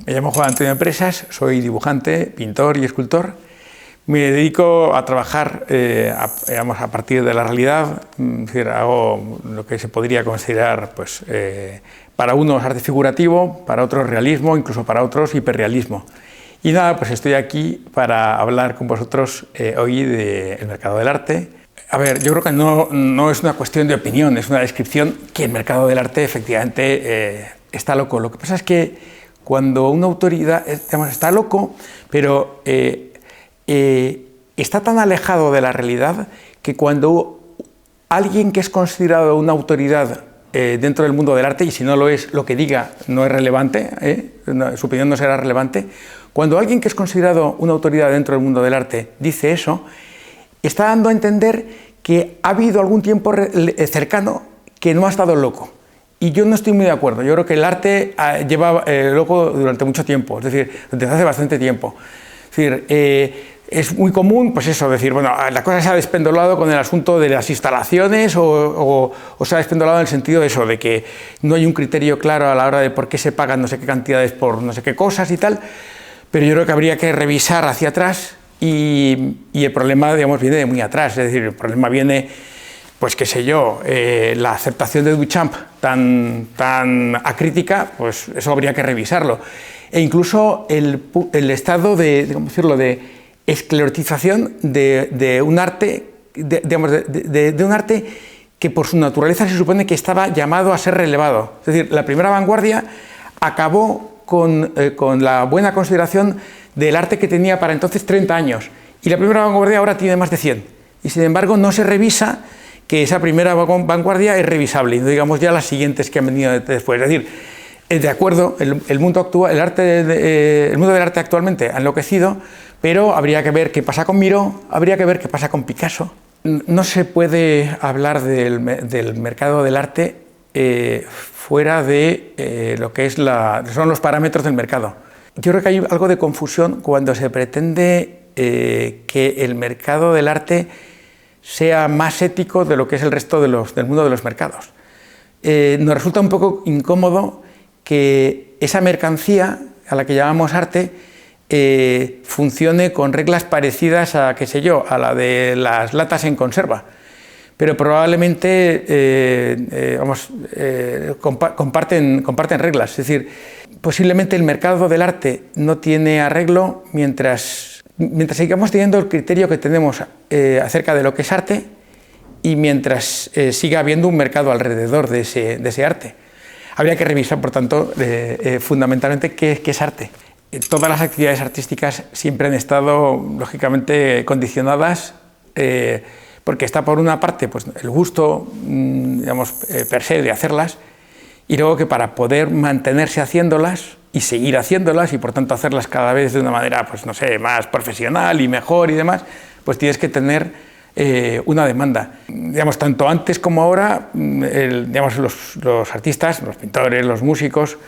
Me llamo Juan Antonio Presas, soy dibujante, pintor y escultor. Me dedico a trabajar a partir de la realidad, es decir, hago lo que se podría considerar, pues, para unos arte figurativo, para otros realismo, incluso para otros hiperrealismo. Y nada, pues estoy aquí para hablar con vosotros hoy del mercado del arte. A ver, yo creo que no es una cuestión de opinión, es una descripción que el mercado del arte efectivamente está loco. Lo que pasa es que cuando una autoridad está loco, pero está tan alejado de la realidad que cuando alguien que es considerado una autoridad dentro del mundo del arte, y si no lo es, lo que diga no es relevante, su opinión no será relevante, cuando alguien que es considerado una autoridad dentro del mundo del arte dice eso, está dando a entender que ha habido algún tiempo cercano que no ha estado loco. Y yo no estoy muy de acuerdo. Yo creo que el arte lleva loco durante mucho tiempo, es decir, desde hace bastante tiempo. Es decir, es muy común, pues eso, decir, bueno, la cosa se ha despendolado con el asunto de las instalaciones o se ha despendolado en el sentido de eso, de que no hay un criterio claro a la hora de por qué se pagan no sé qué cantidades por no sé qué cosas y tal, pero yo creo que habría que revisar hacia atrás y el problema, digamos, viene de muy atrás, es decir, el problema viene, pues qué sé yo, la aceptación de Duchamp tan acrítica, pues eso habría que revisarlo. E incluso el estado de, ¿cómo decirlo?, de esclerotización de un arte, de un arte que por su naturaleza se supone que estaba llamado a ser relevado. Es decir, la primera vanguardia acabó con la buena consideración del arte que tenía para entonces 30 años, y la primera vanguardia ahora tiene más de 100, y sin embargo no se revisa que esa primera vanguardia es revisable, y no digamos ya las siguientes que han venido después. Es decir, de acuerdo, el mundo actual, el mundo del arte actualmente ha enloquecido, pero habría que ver qué pasa con Miró, habría que ver qué pasa con Picasso. No se puede hablar del mercado del arte fuera de lo que son los parámetros del mercado. Yo creo que hay algo de confusión cuando se pretende que el mercado del arte sea más ético de lo que es el resto del mundo de los mercados. Nos resulta un poco incómodo que esa mercancía, a la que llamamos arte, funcione con reglas parecidas a, qué sé yo, a la de las latas en conserva, pero probablemente comparten reglas. Es decir, posiblemente el mercado del arte no tiene arreglo mientras sigamos teniendo el criterio que tenemos acerca de lo que es arte y mientras siga habiendo un mercado alrededor de ese arte. Habría que revisar, por tanto, fundamentalmente qué es arte. Todas las actividades artísticas siempre han estado, lógicamente, condicionadas porque está, por una parte, pues, el gusto, digamos, per se de hacerlas, y luego que para poder mantenerse haciéndolas y seguir haciéndolas y por tanto hacerlas cada vez de una manera, pues no sé, más profesional y mejor y demás, pues tienes que tener una demanda. Digamos, tanto antes como ahora, digamos, los artistas, los pintores, los músicos,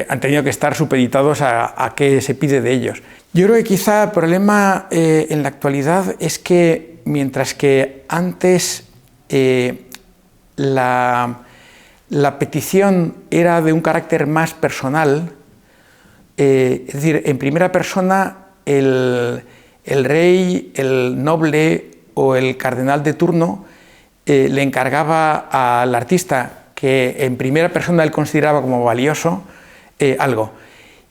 han tenido que estar supeditados a qué se pide de ellos. Yo creo que quizá el problema en la actualidad es que mientras que antes la petición era de un carácter más personal, es decir, en primera persona el rey, el noble o el cardenal de turno le encargaba al artista que en primera persona él consideraba como valioso algo.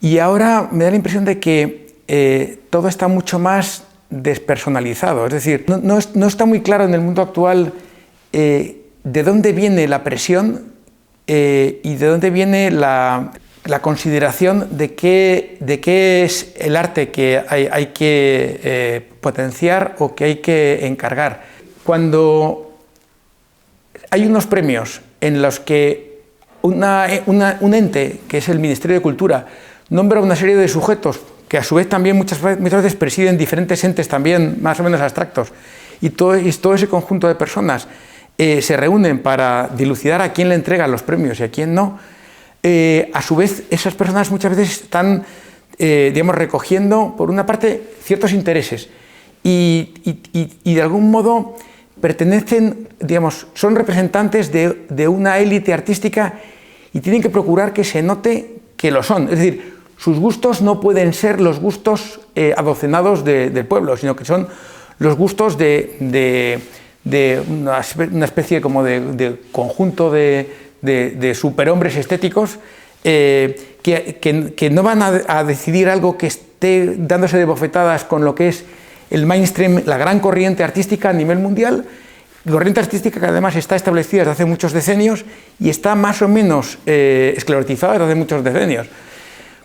Y ahora me da la impresión de que todo está mucho más despersonalizado, es decir, no está muy claro en el mundo actual de dónde viene la presión y de dónde viene la consideración de qué es el arte que hay que potenciar o que hay que encargar. Cuando hay unos premios en los que un ente, que es el Ministerio de Cultura, nombra una serie de sujetos que a su vez también muchas veces presiden diferentes entes también más o menos abstractos, y todo ese conjunto de personas se reúnen para dilucidar a quién le entregan los premios y a quién no, a su vez esas personas muchas veces están digamos, recogiendo por una parte ciertos intereses y de algún modo pertenecen, digamos, son representantes de una élite artística y tienen que procurar que se note que lo son. Es decir, sus gustos no pueden ser los gustos adocenados del pueblo, sino que son los gustos de una especie como de conjunto de superhombres estéticos que no van a decidir algo que esté dándose de bofetadas con lo que es el mainstream, la gran corriente artística a nivel mundial, corriente artística que además está establecida desde hace muchos decenios y está más o menos esclerotizada desde hace muchos decenios.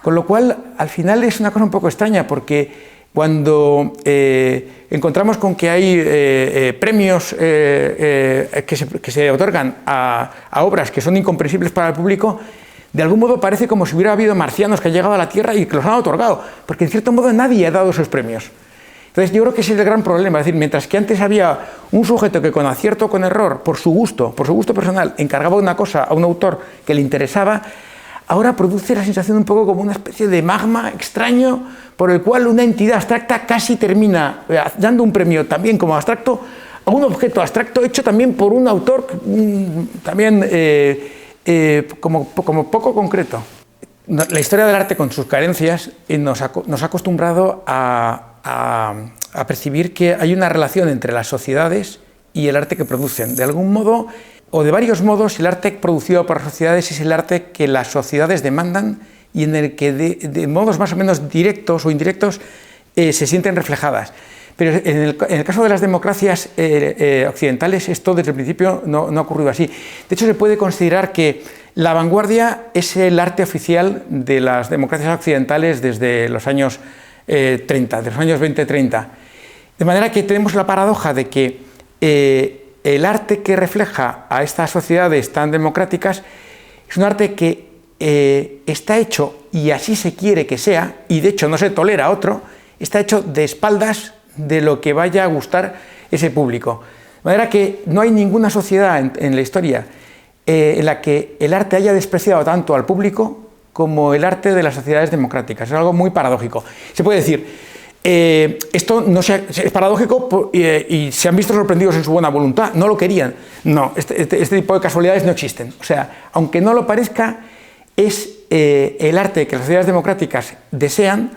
Con lo cual, al final es una cosa un poco extraña, porque cuando encontramos con que hay premios que se otorgan a obras que son incomprensibles para el público, de algún modo parece como si hubiera habido marcianos que han llegado a la Tierra y que los han otorgado, porque en cierto modo nadie ha dado esos premios. Entonces yo creo que ese es el gran problema, es decir, mientras que antes había un sujeto que con acierto o con error, por su gusto personal, encargaba una cosa a un autor que le interesaba, ahora produce la sensación un poco como una especie de magma extraño por el cual una entidad abstracta casi termina dando un premio también como abstracto a un objeto abstracto hecho también por un autor también como poco concreto. La historia del arte con sus carencias nos ha acostumbrado a percibir que hay una relación entre las sociedades y el arte que producen. De algún modo, o de varios modos, el arte producido por las sociedades es el arte que las sociedades demandan y en el que de modos más o menos directos o indirectos se sienten reflejadas. Pero en el caso de las democracias occidentales esto desde el principio no ha ocurrido así. De hecho, se puede considerar que la vanguardia es el arte oficial de las democracias occidentales desde los años 30, de los años 20-30. De manera que tenemos la paradoja de que el arte que refleja a estas sociedades tan democráticas es un arte que está hecho, y así se quiere que sea, y de hecho no se tolera otro, está hecho de espaldas de lo que vaya a gustar ese público. De manera que no hay ninguna sociedad en la historia en la que el arte haya despreciado tanto al público como el arte de las sociedades democráticas. Es algo muy paradójico. Se puede decir, esto es paradójico y se han visto sorprendidos en su buena voluntad, no lo querían. No, este tipo de casualidades no existen. O sea, aunque no lo parezca, es el arte que las sociedades democráticas desean,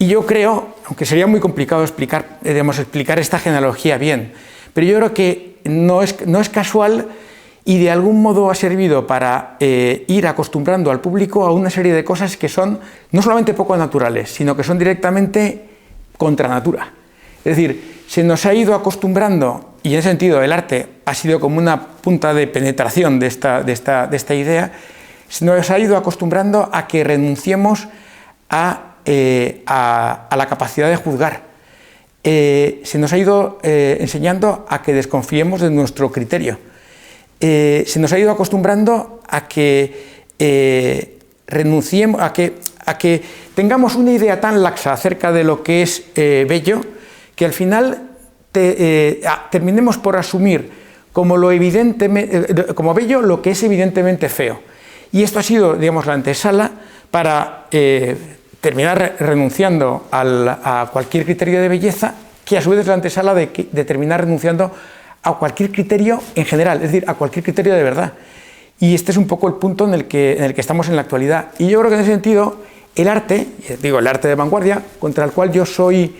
y yo creo, aunque sería muy complicado explicar esta genealogía bien, pero yo creo que no es casual y de algún modo ha servido para ir acostumbrando al público a una serie de cosas que son no solamente poco naturales, sino que son directamente contra natura. Es decir, se nos ha ido acostumbrando, y en ese sentido el arte ha sido como una punta de penetración de esta idea, se nos ha ido acostumbrando a que renunciemos a la capacidad de juzgar. Se nos ha ido enseñando a que desconfiemos de nuestro criterio. Se nos ha ido acostumbrando a que renunciemos, a que tengamos una idea tan laxa acerca de lo que es bello, que al final terminemos por asumir como bello lo que es evidentemente feo. Y esto ha sido, digamos, la antesala para terminar renunciando a cualquier criterio de belleza, que a su vez es la antesala de terminar renunciando a cualquier criterio en general, es decir, a cualquier criterio de verdad. Y este es un poco el punto en el que estamos en la actualidad. Y yo creo que en ese sentido, el arte de vanguardia, contra el cual yo soy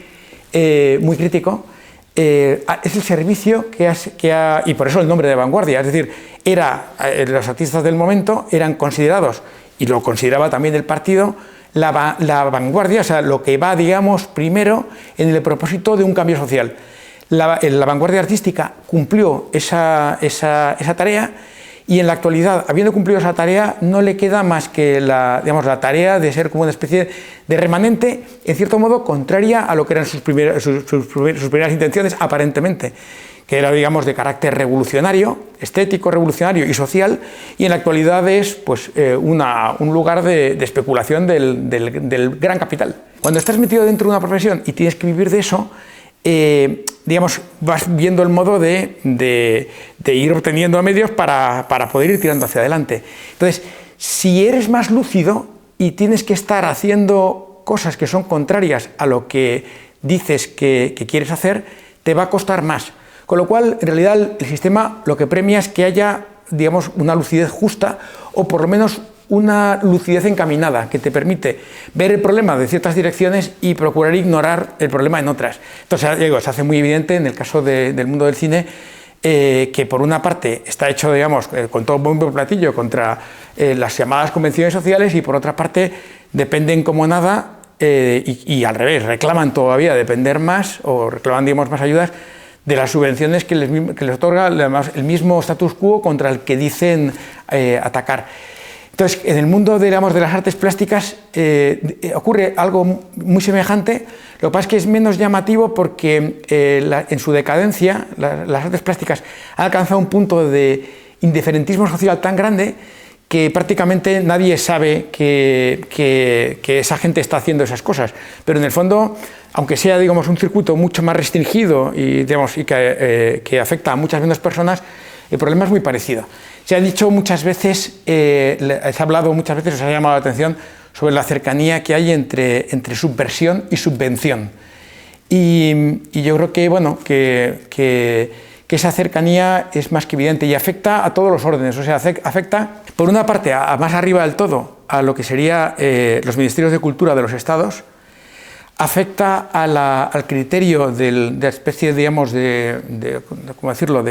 muy crítico, es el servicio y por eso el nombre de vanguardia, es decir, los artistas del momento eran considerados, y lo consideraba también el partido, la vanguardia, o sea, lo que va, digamos, primero en el propósito de un cambio social. La vanguardia artística cumplió esa tarea, y en la actualidad, habiendo cumplido esa tarea, no le queda más que la tarea de ser como una especie de remanente, en cierto modo, contraria a lo que eran sus primeras intenciones, aparentemente, que era, digamos, de carácter revolucionario, estético, revolucionario y social, y en la actualidad es pues, un lugar de especulación del gran capital. Cuando estás metido dentro de una profesión y tienes que vivir de eso, digamos, vas viendo el modo de ir obteniendo medios para poder ir tirando hacia adelante. Entonces, si eres más lúcido y tienes que estar haciendo cosas que son contrarias a lo que dices que quieres hacer, te va a costar más. Con lo cual, en realidad, el sistema lo que premia es que haya, digamos, una lucidez justa, o por lo menos una lucidez encaminada que te permite ver el problema de ciertas direcciones y procurar ignorar el problema en otras. Entonces, digo, se hace muy evidente en el caso del mundo del cine que por una parte está hecho, digamos, con todo bombo y platillo contra las llamadas convenciones sociales y por otra parte dependen como nada y al revés, reclaman todavía depender más o reclaman, digamos, más ayudas de las subvenciones que les otorga además, el mismo status quo contra el que dicen atacar. Entonces, en el mundo, digamos, de las artes plásticas ocurre algo muy semejante. Lo que pasa es que es menos llamativo porque en su decadencia las artes plásticas han alcanzado un punto de indiferentismo social tan grande que prácticamente nadie sabe que esa gente está haciendo esas cosas. Pero en el fondo, aunque sea, digamos, un circuito mucho más restringido y, digamos, y que afecta a muchas menos personas, el problema es muy parecido. Se ha dicho muchas veces, se ha hablado muchas veces, os ha llamado la atención sobre la cercanía que hay entre subversión y subvención. Y yo creo que, bueno, que esa cercanía es más que evidente y afecta a todos los órdenes. O sea, afecta, por una parte, a más arriba del todo, a lo que serían los ministerios de cultura de los estados, afecta al criterio de la especie, digamos, ¿cómo decirlo?,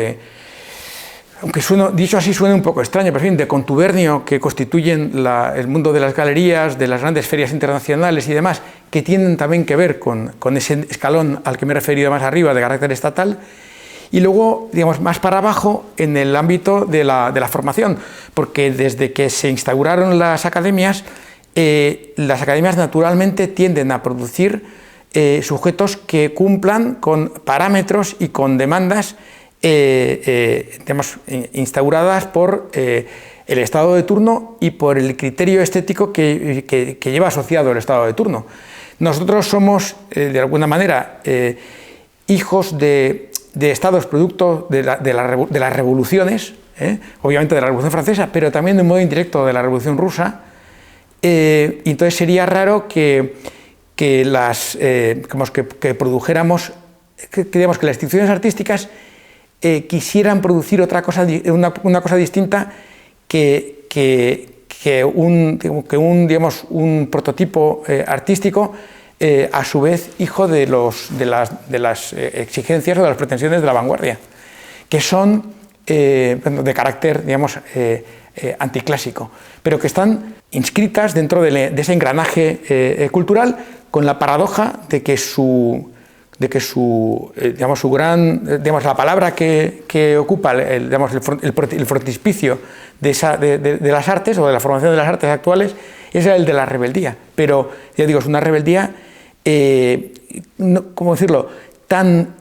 aunque dicho así suene un poco extraño, pero en fin, de contubernio que constituyen el mundo de las galerías, de las grandes ferias internacionales y demás, que tienen también que ver con ese escalón al que me he referido más arriba, de carácter estatal, y luego, digamos, más para abajo en el ámbito de la formación, porque desde que se instauraron las academias naturalmente tienden a producir sujetos que cumplan con parámetros y con demandas digamos, instauradas por el estado de turno y por el criterio estético que lleva asociado el estado de turno. Nosotros somos, de alguna manera, hijos de estados producto de las revoluciones, obviamente de la Revolución Francesa, pero también de un modo indirecto de la Revolución Rusa, y entonces sería raro que produjéramos, digamos, que las instituciones artísticas quisieran producir una cosa distinta que un prototipo artístico a su vez hijo de las exigencias o de las pretensiones de la vanguardia, que son de carácter, digamos, anticlásico, pero que están inscritas dentro de ese engranaje cultural, con la paradoja de que la palabra que ocupa el frontispicio de las artes o de la formación de las artes actuales es el de la rebeldía. Pero, ya digo, es una rebeldía, ¿cómo decirlo?, tan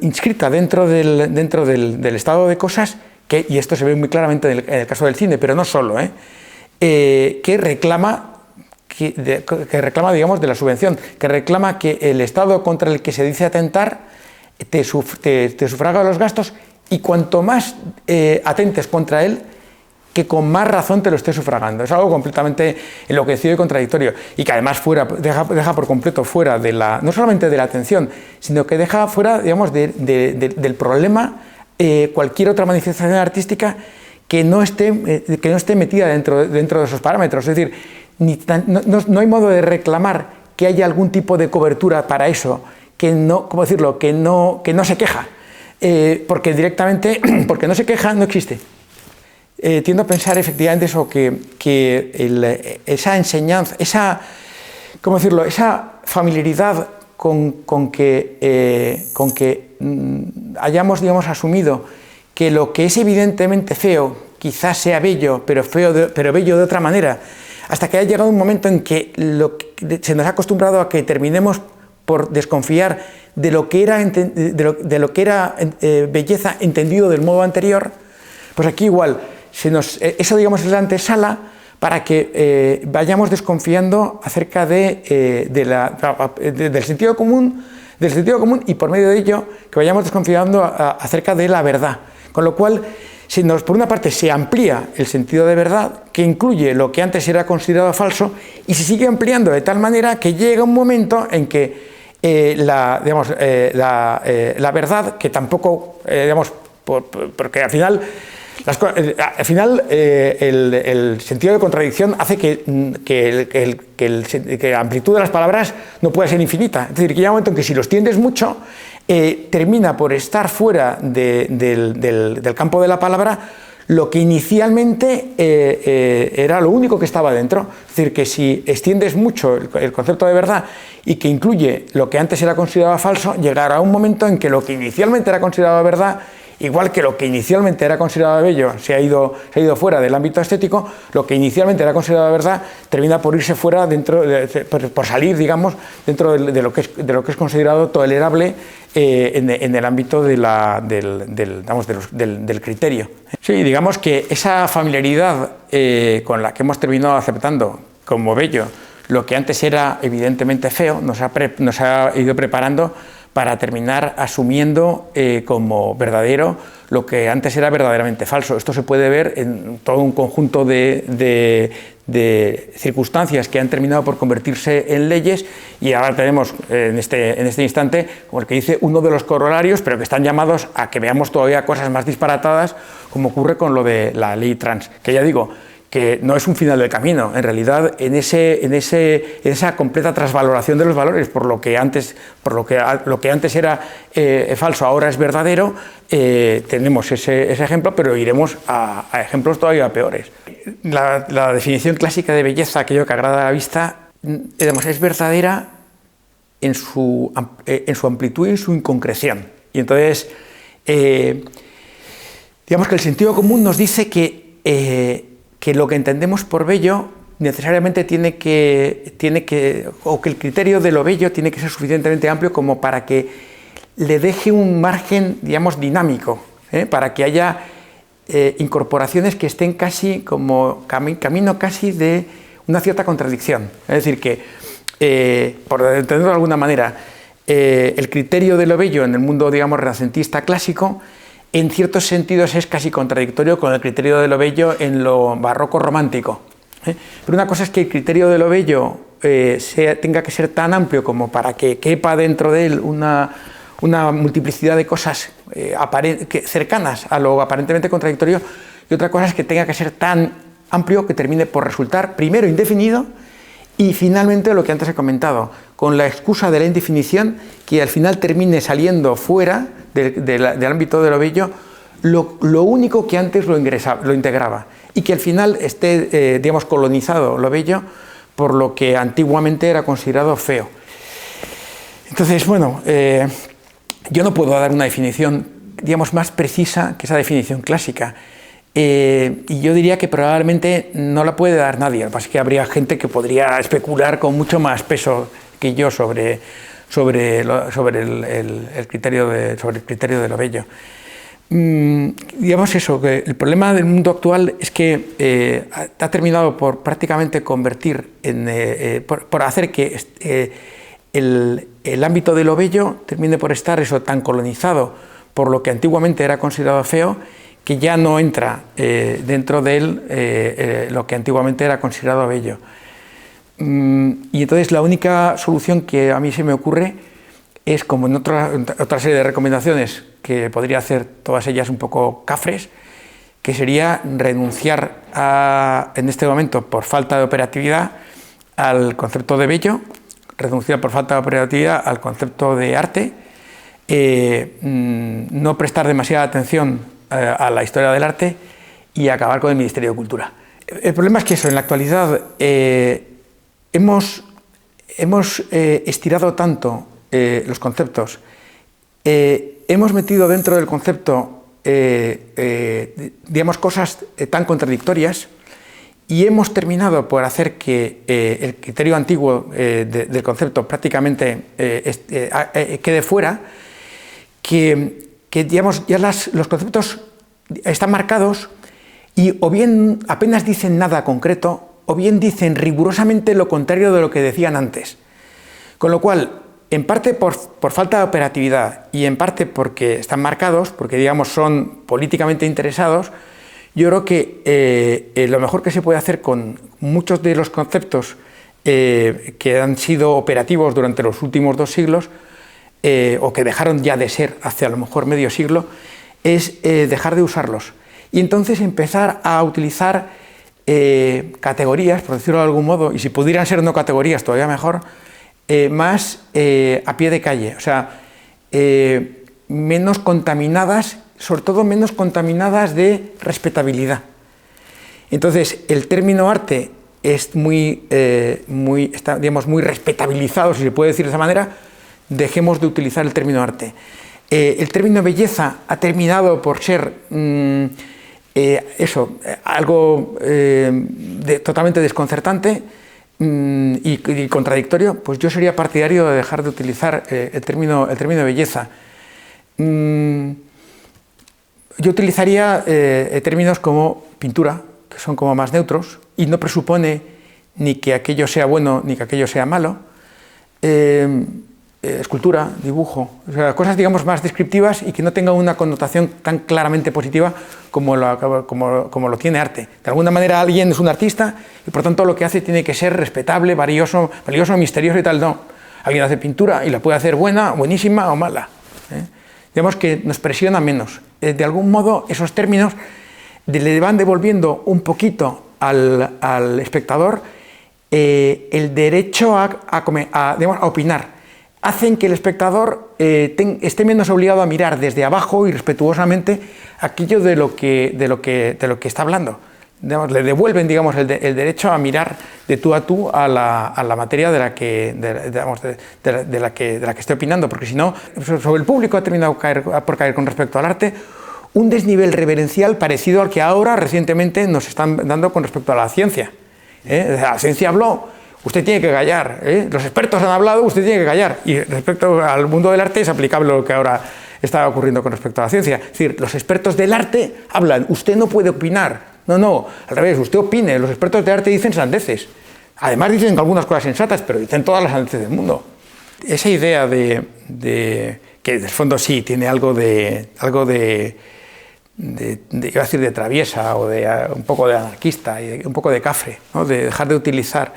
inscrita dentro del estado de cosas, y esto se ve muy claramente en el caso del cine, pero no solo, que reclama, digamos, de la subvención, que reclama que el Estado contra el que se dice atentar te sufraga los gastos, y cuanto más atentes contra él, que con más razón te lo esté sufragando. Es algo completamente enloquecido y contradictorio, y que además deja por completo fuera no solamente de la atención, sino que deja fuera, digamos, del problema cualquier otra manifestación artística que no esté metida dentro de esos parámetros. Es decir, no hay modo de reclamar que haya algún tipo de cobertura para eso, que no se queja, porque directamente, porque no se queja, no existe. Tiendo a pensar efectivamente eso, que esa enseñanza, esa familiaridad con que hayamos, digamos, asumido que lo que es evidentemente feo quizás sea bello, pero bello de otra manera, hasta que ha llegado un momento en que se nos ha acostumbrado a que terminemos por desconfiar de lo que era belleza entendido del modo anterior. Pues aquí igual, eso, digamos, es la antesala para que vayamos desconfiando acerca del sentido común, y por medio de ello que vayamos desconfiando acerca de la verdad. Con lo cual, por una parte se amplía el sentido de verdad, que incluye lo que antes era considerado falso, y se sigue ampliando de tal manera que llega un momento en que la verdad, que tampoco, porque al final Al final, el sentido de contradicción hace que la amplitud de las palabras no pueda ser infinita. Es decir, que llega un momento en que si lo extiendes mucho, termina por estar fuera del campo de la palabra lo que inicialmente era lo único que estaba dentro. Es decir, que si extiendes mucho el concepto de verdad y que incluye lo que antes era considerado falso, llegará un momento en que lo que inicialmente era considerado verdad, igual que lo que inicialmente era considerado bello se ha ido fuera del ámbito estético, lo que inicialmente era considerado verdad termina por irse fuera, por salir, digamos, dentro de lo que es considerado tolerable en el ámbito del criterio. Sí, digamos que esa familiaridad con la que hemos terminado aceptando como bello lo que antes era evidentemente feo, nos ha ido preparando para terminar asumiendo como verdadero lo que antes era verdaderamente falso. Esto se puede ver en todo un conjunto de circunstancias que han terminado por convertirse en leyes, y ahora tenemos en este instante, como el que dice, uno de los corolarios, pero que están llamados a que veamos todavía cosas más disparatadas, como ocurre con lo de la ley trans, que ya digo, que no es un final del camino. En realidad, en esa completa transvaloración de los valores, por lo que antes era falso, ahora es verdadero, tenemos ese ejemplo, pero iremos a ejemplos todavía peores. La definición clásica de belleza, aquello que agrada a la vista, digamos, es verdadera en su amplitud y en su inconcreción. Y entonces, digamos que el sentido común nos dice que lo que entendemos por bello necesariamente tiene que el criterio de lo bello tiene que ser suficientemente amplio como para que le deje un margen, digamos, dinámico, para que haya incorporaciones que estén casi como camino casi de una cierta contradicción. Es decir, que, por entenderlo de alguna manera, el criterio de lo bello en el mundo, digamos, renacentista clásico, en ciertos sentidos es casi contradictorio con el criterio de lo bello en lo barroco romántico. Pero una cosa es que el criterio de lo bello tenga que ser tan amplio como para que quepa dentro de él una multiplicidad de cosas cercanas a lo aparentemente contradictorio, y otra cosa es que tenga que ser tan amplio que termine por resultar primero indefinido y finalmente lo que antes he comentado, con la excusa de la indefinición, que al final termine saliendo fuera del ámbito de lo bello lo único que antes lo integraba, y que al final esté, digamos, colonizado lo bello por lo que antiguamente era considerado feo. Entonces, bueno, yo no puedo dar una definición, digamos, más precisa que esa definición clásica. Y yo diría que probablemente no la puede dar nadie. Lo que pasa es que habría gente que podría especular con mucho más peso que yo sobre el criterio de lo bello. Digamos eso, que el problema del mundo actual es que ha terminado por prácticamente convertir por hacer que el ámbito de lo bello termine por estar tan colonizado por lo que antiguamente era considerado feo, que ya no entra dentro de él lo que antiguamente era considerado bello. Y entonces la única solución que a mí se me ocurre es, como en otra serie de recomendaciones que podría hacer, todas ellas un poco cafres, que sería renunciar en este momento, por falta de operatividad, al concepto de bello, renunciar por falta de operatividad al concepto de arte, no prestar demasiada atención a la historia del arte y acabar con el Ministerio de Cultura. El problema es que en la actualidad hemos estirado tanto los conceptos, hemos metido dentro del concepto digamos, cosas tan contradictorias, y hemos terminado por hacer que el criterio antiguo del concepto prácticamente quede fuera, que digamos, ya los conceptos están marcados y o bien apenas dicen nada concreto, o bien dicen rigurosamente lo contrario de lo que decían antes. Con lo cual, en parte por falta de operatividad y en parte porque están marcados, porque digamos son políticamente interesados, yo creo que lo mejor que se puede hacer con muchos de los conceptos que han sido operativos durante los últimos 2 siglos, o que dejaron ya de ser hace a lo mejor medio siglo, es dejar de usarlos y entonces empezar a utilizar categorías, por decirlo de algún modo, y si pudieran ser no categorías todavía mejor, más a pie de calle, o sea, menos contaminadas, sobre todo menos contaminadas de respetabilidad. Entonces, el término arte es está, digamos, muy respetabilizado, si se puede decir de esa manera. Dejemos de utilizar el término arte. El término belleza ha terminado por ser algo totalmente desconcertante y contradictorio. Pues yo sería partidario de dejar de utilizar el término belleza. Yo utilizaría términos como pintura, que son como más neutros, y no presupone ni que aquello sea bueno ni que aquello sea malo. Escultura, dibujo, o sea, cosas, digamos, más descriptivas y que no tengan una connotación tan claramente positiva como lo tiene arte. De alguna manera alguien es un artista y por tanto lo que hace tiene que ser respetable, valioso, misterioso y tal. No, alguien hace pintura y la puede hacer buena, buenísima o mala. Digamos que nos presiona menos. De algún modo esos términos le van devolviendo un poquito al espectador el derecho a opinar. Hacen que el espectador esté menos obligado a mirar desde abajo y respetuosamente aquello de lo que está hablando. Digamos, le devuelven, digamos, el derecho a mirar de tú a tú a la materia de la que esté opinando, porque si no, sobre el público ha terminado por caer con respecto al arte un desnivel reverencial parecido al que ahora recientemente nos están dando con respecto a la ciencia. La ciencia habló, usted tiene que callar. Los expertos han hablado, usted tiene que callar. Y respecto al mundo del arte es aplicable lo que ahora está ocurriendo con respecto a la ciencia. Es decir, los expertos del arte hablan, usted no puede opinar. No, al revés, usted opine. Los expertos del arte dicen sandeces. Además dicen algunas cosas sensatas, pero dicen todas las sandeces del mundo. Esa idea de que en el fondo sí tiene algo de iba a decir de traviesa o de un poco de anarquista y un poco de cafre, ¿no? De dejar de utilizar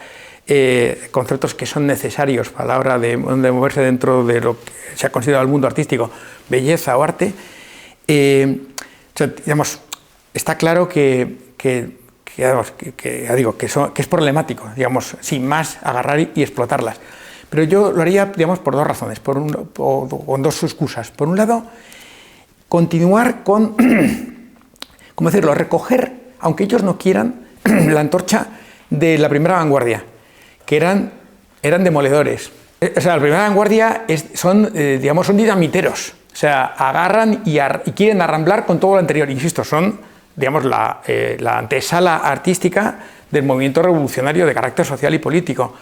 conceptos que son necesarios a la hora de moverse dentro de lo que se ha considerado el mundo artístico, belleza o arte. Digamos, está claro que es problemático, digamos, sin más agarrar y explotarlas. Pero yo lo haría, digamos, por dos razones, con dos excusas. Por un lado, continuar con, ¿cómo decirlo?, recoger, aunque ellos no quieran, la antorcha de la primera vanguardia, que eran demoledores. O sea, la primera vanguardia son dinamiteros, o sea, agarran y quieren arramblar con todo lo anterior. Insisto, son, digamos, la antesala artística del movimiento revolucionario de carácter social y político.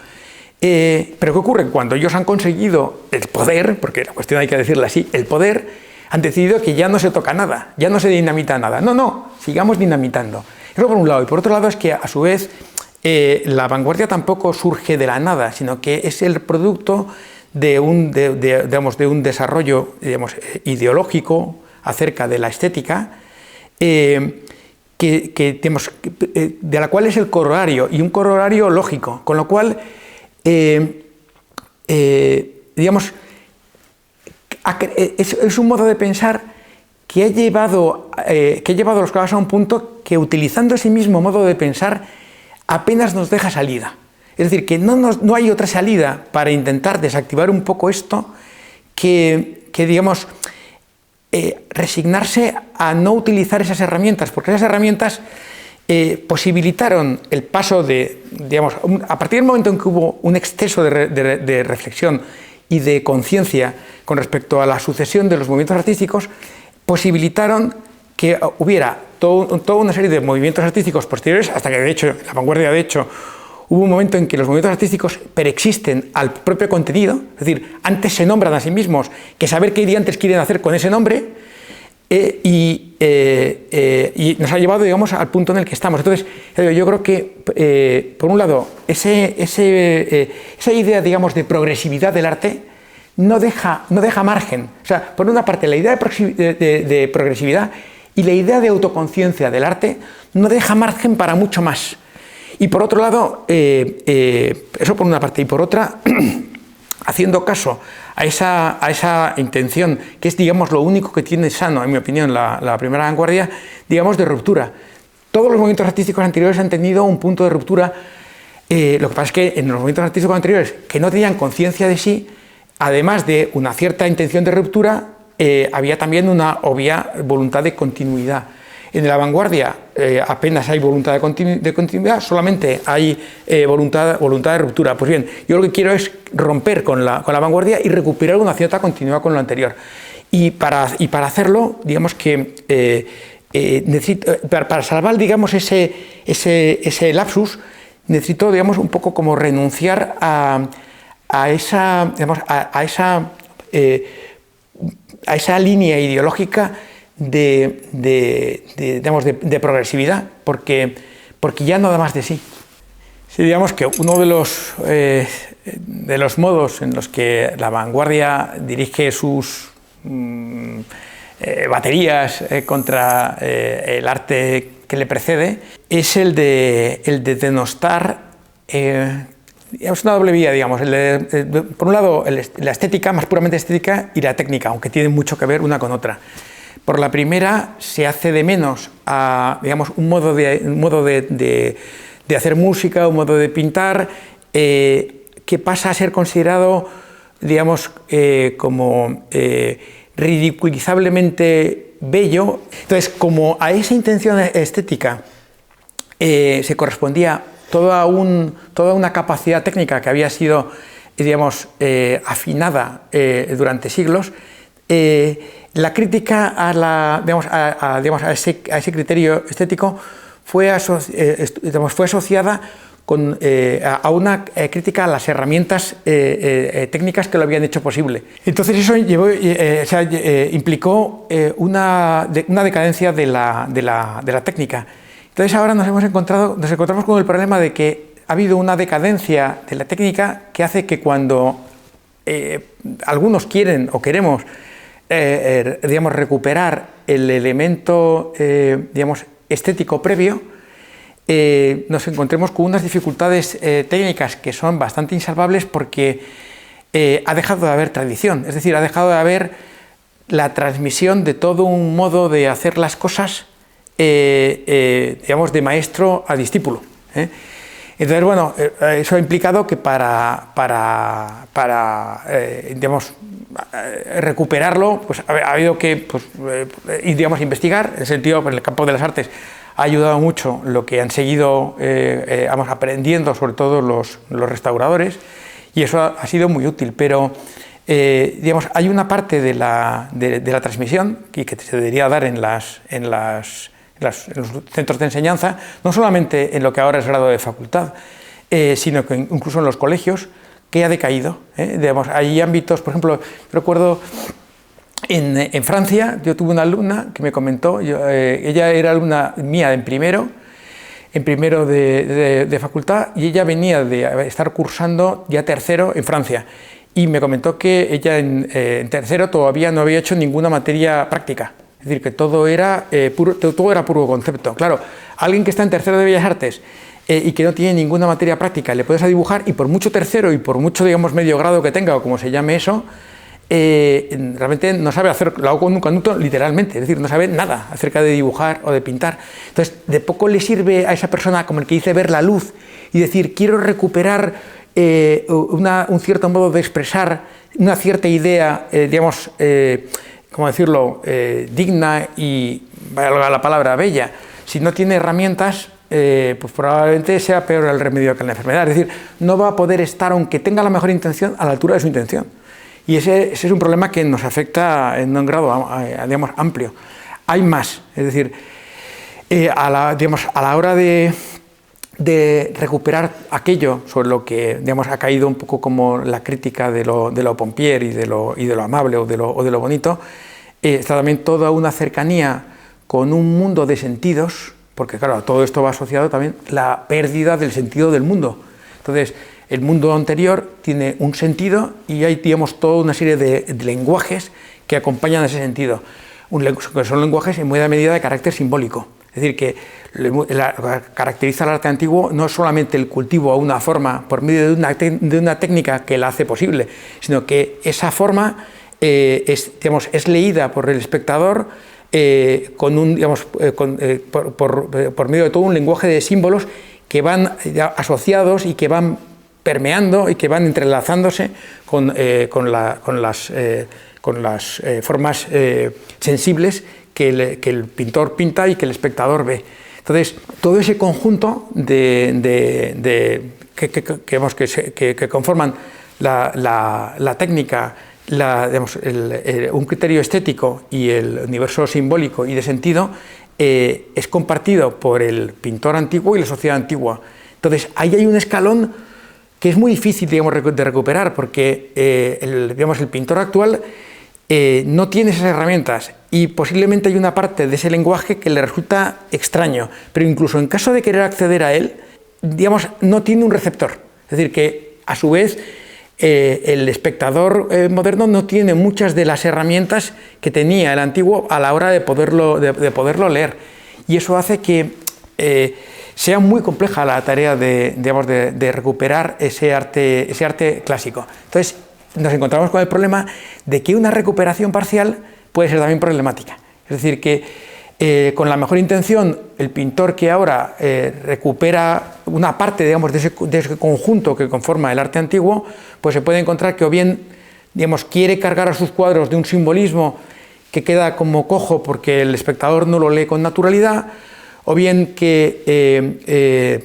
Pero ¿qué ocurre? Cuando ellos han conseguido el poder, porque la cuestión hay que decirla así, el poder, han decidido que ya no se toca nada, ya no se dinamita nada. No, sigamos dinamitando. Eso por un lado. Y por otro lado es que, a su vez, la vanguardia tampoco surge de la nada, sino que es el producto de un desarrollo, digamos, ideológico acerca de la estética, de la cual es el corolario, y un corolario lógico, con lo cual, digamos, es un modo de pensar que ha llevado a los clavos a un punto que, utilizando ese mismo modo de pensar, apenas nos deja salida. Es decir, que no hay otra salida para intentar desactivar un poco esto que digamos, resignarse a no utilizar esas herramientas, porque esas herramientas posibilitaron el paso de, digamos, a partir del momento en que hubo un exceso de reflexión y de conciencia con respecto a la sucesión de los movimientos artísticos, posibilitaron que hubiera toda una serie de movimientos artísticos posteriores, hasta que, de hecho, la vanguardia, de hecho, hubo un momento en que los movimientos artísticos preexisten al propio contenido, es decir, antes se nombran a sí mismos que saber qué diantres quieren hacer con ese nombre, y nos ha llevado, digamos, al punto en el que estamos. Entonces, yo creo que, por un lado, esa idea, digamos, de progresividad del arte no deja margen. O sea, por una parte, la idea de progresividad y la idea de autoconciencia del arte no deja margen para mucho más. Y por otro lado, eso por una parte, y por otra, haciendo caso a esa intención, que es, digamos, lo único que tiene sano, en mi opinión, la primera vanguardia, digamos, de ruptura. Todos los movimientos artísticos anteriores han tenido un punto de ruptura. Lo que pasa es que en los movimientos artísticos anteriores, que no tenían conciencia de sí, además de una cierta intención de ruptura, había también una obvia voluntad de continuidad. En la vanguardia apenas hay voluntad de continuidad, solamente hay voluntad de ruptura. Pues bien, yo lo que quiero es romper con la vanguardia y recuperar una cierta continuidad con lo anterior. Y para hacerlo, digamos que necesito, para salvar, digamos, ese lapsus, necesito, digamos, un poco como renunciar a esa línea ideológica de progresividad, porque ya no da más de sí. Sí, digamos que uno de los modos en los que la vanguardia dirige sus baterías contra el arte que le precede es el de denostar, es una doble vía, digamos, por un lado la estética, más puramente estética, y la técnica, aunque tienen mucho que ver una con otra. Por la primera se hace de menos a, digamos, un modo de hacer música, un modo de pintar, que pasa a ser considerado, digamos, como ridiculizablemente bello. Entonces, como a esa intención estética se correspondía toda una capacidad técnica que había sido, digamos, afinada durante siglos, la crítica a ese criterio estético fue asociada a una crítica a las herramientas técnicas que lo habían hecho posible. Entonces eso implicó una decadencia de la técnica. Entonces ahora nos encontramos con el problema de que ha habido una decadencia de la técnica que hace que cuando algunos quieren o queremos digamos, recuperar el elemento digamos, estético previo, nos encontremos con unas dificultades técnicas que son bastante insalvables, porque ha dejado de haber tradición, es decir, ha dejado de haber la transmisión de todo un modo de hacer las cosas, digamos, de maestro a discípulo. Entonces, bueno, eso ha implicado que para digamos, recuperarlo, pues ha habido que digamos, investigar. En el sentido, en el campo de las artes ha ayudado mucho lo que han seguido vamos, aprendiendo, sobre todo los restauradores, y eso ha sido muy útil. Pero digamos, hay una parte de la transmisión que se debería dar en los centros de enseñanza, no solamente en lo que ahora es grado de facultad, sino que incluso en los colegios, que ha decaído. Digamos, hay ámbitos, por ejemplo, recuerdo en Francia, yo tuve una alumna que me comentó, ella era alumna mía en primero de facultad, y ella venía de estar cursando ya tercero en Francia, y me comentó que ella en tercero todavía no había hecho ninguna materia práctica. Es decir, que todo era puro concepto. Claro, alguien que está en tercero de Bellas Artes y que no tiene ninguna materia práctica, le puedes a dibujar, y por mucho tercero y por mucho, digamos, medio grado que tenga, o como se llame eso, realmente no sabe hacer, lo hago con un canuto literalmente, es decir, no sabe nada acerca de dibujar o de pintar. Entonces, de poco le sirve a esa persona, como el que dice, ver la luz y decir, quiero recuperar un cierto modo de expresar una cierta idea, digamos, ¿cómo decirlo?, digna y, valga la palabra, bella. Si no tiene herramientas, pues probablemente sea peor el remedio que la enfermedad. Es decir, no va a poder estar, aunque tenga la mejor intención, a la altura de su intención. Y ese es un problema que nos afecta en un grado, digamos, amplio. Hay más, es decir, a la hora de recuperar aquello sobre lo que, digamos, ha caído un poco como la crítica de lo pompier y de lo amable o de lo bonito, está también toda una cercanía con un mundo de sentidos, porque claro, a todo esto va asociado también la pérdida del sentido del mundo. Entonces, el mundo anterior tiene un sentido y hay, digamos, toda una serie de lenguajes que acompañan ese sentido. Que son lenguajes en buena medida de carácter simbólico. Es decir, que caracteriza al arte antiguo no solamente el cultivo a una forma por medio de una técnica que la hace posible, sino que esa forma es leída por el espectador por medio de todo un lenguaje de símbolos que van asociados y que van permeando y que van entrelazándose con las formas sensibles que el pintor pinta y que el espectador ve. Entonces, todo ese conjunto que conforman la técnica, un criterio estético y el universo simbólico y de sentido, es compartido por el pintor antiguo y la sociedad antigua. Entonces, ahí hay un escalón que es muy difícil, digamos, de recuperar, porque el pintor actual no tiene esas herramientas y posiblemente hay una parte de ese lenguaje que le resulta extraño, pero incluso en caso de querer acceder a él, digamos, no tiene un receptor. Es decir, que a su vez el espectador moderno no tiene muchas de las herramientas que tenía el antiguo a la hora de poderlo leer, y eso hace que sea muy compleja la tarea de recuperar ese arte clásico. Entonces, nos encontramos con el problema de que una recuperación parcial puede ser también problemática. Es decir, que con la mejor intención, el pintor que ahora recupera una parte, digamos, de ese conjunto que conforma el arte antiguo, pues se puede encontrar que o bien, digamos, quiere cargar a sus cuadros de un simbolismo que queda como cojo porque el espectador no lo lee con naturalidad, o bien que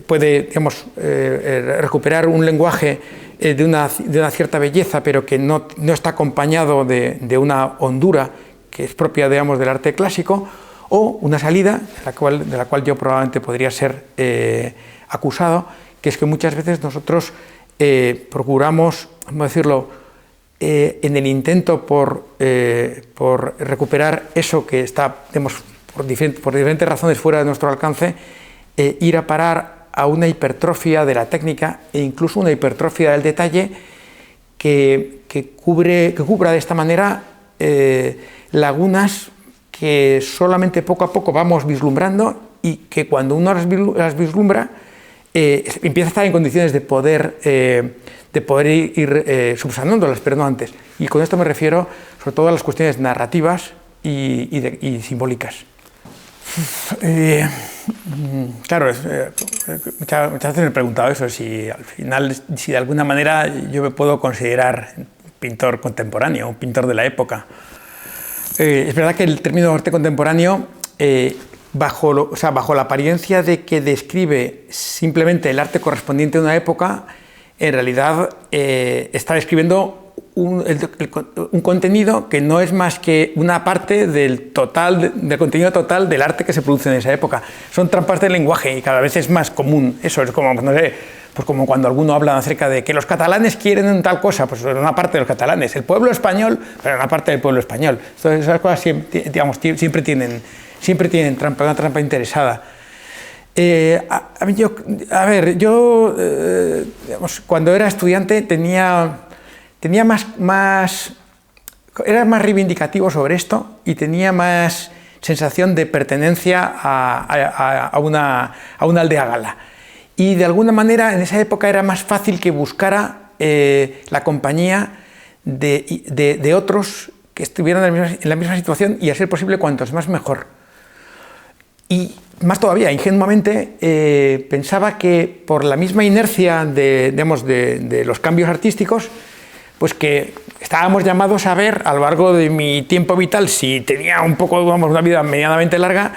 puede, digamos, recuperar un lenguaje de una cierta belleza, pero que no está acompañado de una hondura que es propia, digamos, del arte clásico, o una salida de la cual yo probablemente podría ser acusado, que es que muchas veces nosotros procuramos, vamos a decirlo, en el intento por recuperar eso que está, digamos, por diferentes razones fuera de nuestro alcance, ir a parar a una hipertrofia de la técnica e incluso una hipertrofia del detalle que cubra de esta manera lagunas que solamente poco a poco vamos vislumbrando, y que cuando uno las vislumbra empieza a estar en condiciones de poder ir subsanándolas, pero no antes. Y con esto me refiero sobre todo a las cuestiones narrativas y simbólicas. Claro, muchas veces me he preguntado eso, si al final, si de alguna manera yo me puedo considerar pintor contemporáneo, un pintor de la época. Es verdad que el término arte contemporáneo, bajo la apariencia de que describe simplemente el arte correspondiente a una época, en realidad está describiendo un contenido que no es más que una parte del contenido total del arte que se produce en esa época. Son trampas del lenguaje y cada vez es más común. Eso es como, no sé, pues como cuando alguno habla acerca de que los catalanes quieren tal cosa, pues una parte de los catalanes, el pueblo español, pero una parte del pueblo español. Entonces, esas cosas siempre tienen trampa, una trampa interesada. Yo cuando era estudiante era más reivindicativo sobre esto y tenía más sensación de pertenencia a una aldea gala. Y de alguna manera en esa época era más fácil que buscara la compañía de otros que estuvieran en la misma situación, y a ser posible cuantos más mejor. Y más todavía, ingenuamente, pensaba que por la misma inercia de los cambios artísticos, pues que estábamos llamados a ver a lo largo de mi tiempo vital, si tenía un poco, una vida medianamente larga,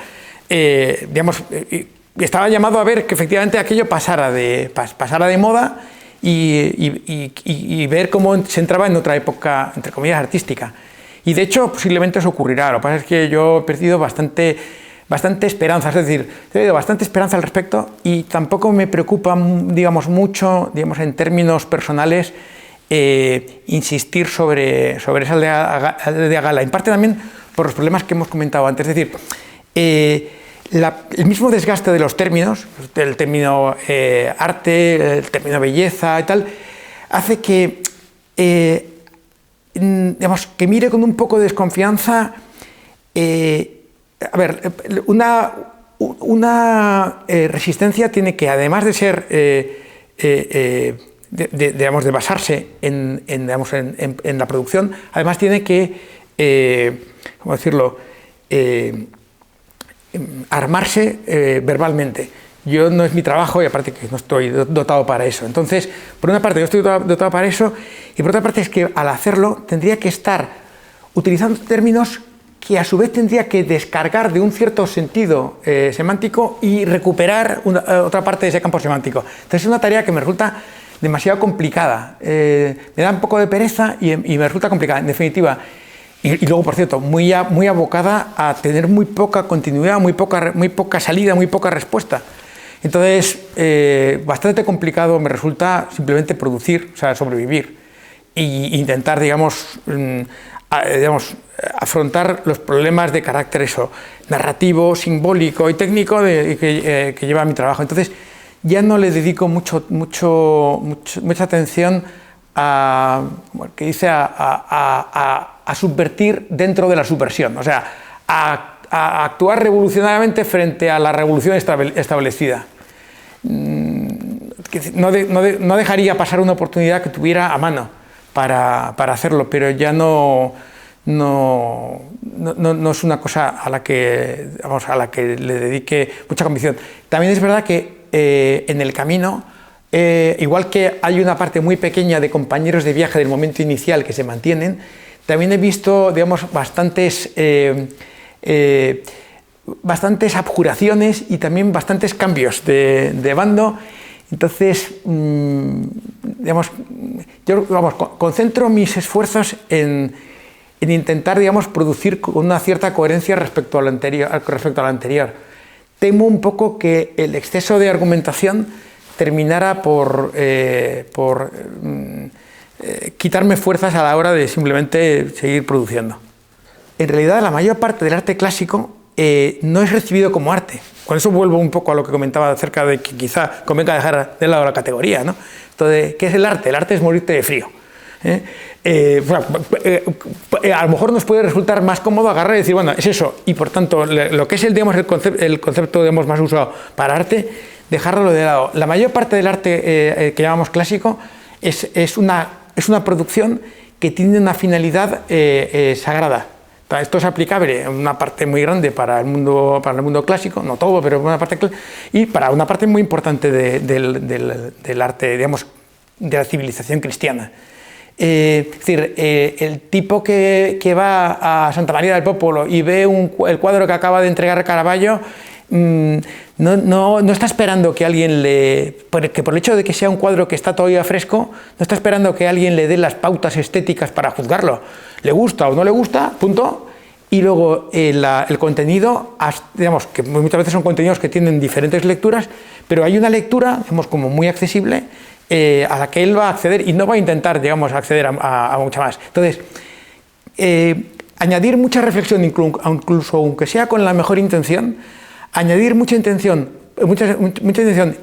estaba llamado a ver que efectivamente aquello pasara de moda y ver cómo se entraba en otra época, entre comillas, artística. Y de hecho, posiblemente eso ocurrirá. Lo que pasa es que yo he perdido bastante esperanza, es decir, he tenido bastante esperanza al respecto, y tampoco me preocupa, mucho, en términos personales, insistir sobre esa aldea gala, en parte también por los problemas que hemos comentado antes. Es decir, el mismo desgaste de los términos, el término arte, el término belleza y tal, hace que mire con un poco de desconfianza A ver, una resistencia tiene que, además de ser, digamos, de basarse en la producción, además tiene que, ¿cómo decirlo?, armarse verbalmente. Yo no es mi trabajo y aparte que no estoy dotado para eso. Entonces, por una parte no estoy dotado para eso y por otra parte es que al hacerlo tendría que estar utilizando términos que a su vez tendría que descargar de un cierto sentido semántico y recuperar otra parte de ese campo semántico. Entonces es una tarea que me resulta demasiado complicada. Me da un poco de pereza y me resulta complicada. En definitiva, y luego, por cierto, muy abocada a tener muy poca continuidad, muy poca salida, muy poca respuesta. Entonces, bastante complicado me resulta simplemente producir, o sea, sobrevivir e intentar, digamos, afrontar los problemas de carácter narrativo, simbólico y técnico que lleva mi trabajo. Entonces, ya no le dedico mucha atención a subvertir dentro de la subversión, o sea, a actuar revolucionariamente frente a la revolución establecida. No dejaría pasar una oportunidad que tuviera a mano para hacerlo, pero ya no es una cosa a la que le dedique mucha convicción. También es verdad que en el camino, igual que hay una parte muy pequeña de compañeros de viaje del momento inicial que se mantienen, también he visto, digamos, bastantes abjuraciones y también bastantes cambios de bando. Entonces, digamos, yo concentro mis esfuerzos en intentar, digamos, producir con una cierta coherencia respecto a lo anterior. Temo un poco que el exceso de argumentación terminara por quitarme fuerzas a la hora de simplemente seguir produciendo. En realidad, la mayor parte del arte clásico no es recibido como arte. Con eso vuelvo un poco a lo que comentaba acerca de que quizá convenga dejar de lado la categoría, ¿no? Entonces, ¿qué es el arte? El arte es morirte de frío. A lo mejor nos puede resultar más cómodo agarrar y decir, bueno, es eso, y por tanto, lo que es el concepto digamos, más usado para arte, dejarlo de lado. La mayor parte del arte que llamamos clásico es una producción que tiene una finalidad sagrada. Esto es aplicable en una parte muy grande para el mundo clásico, no todo, pero una parte, y para una parte muy importante del arte, digamos, de la civilización cristiana. Es decir, el tipo que va a Santa María del Popolo y ve el cuadro que acaba de entregar Caravaggio, no está esperando que alguien que por el hecho de que sea un cuadro que está todavía fresco, no está esperando que alguien le dé las pautas estéticas para juzgarlo. Le gusta o no le gusta, punto. Y luego el contenido, digamos, que muchas veces son contenidos que tienen diferentes lecturas, pero hay una lectura, digamos, como muy accesible, a la que él va a acceder y no va a intentar, digamos, acceder a mucha más. Entonces, añadir mucha reflexión, incluso aunque sea con la mejor intención, añadir mucha intención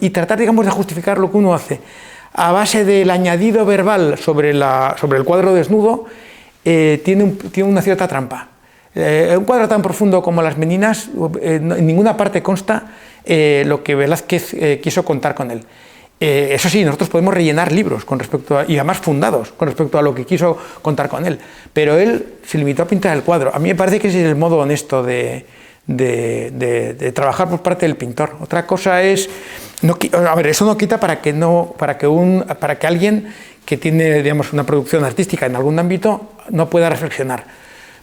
y tratar, digamos, de justificar lo que uno hace a base del añadido verbal sobre el cuadro desnudo, tiene una cierta trampa. Un cuadro tan profundo como Las Meninas, en ninguna parte consta lo que Velázquez quiso contar con él. Eso sí, nosotros podemos rellenar libros y además fundados con respecto a lo que quiso contar con él, pero él se limitó a pintar el cuadro. A mí me parece que ese es el modo honesto de trabajar por parte del pintor. Otra cosa es, a ver, eso no quita para que alguien que tiene, digamos, una producción artística en algún ámbito no pueda reflexionar.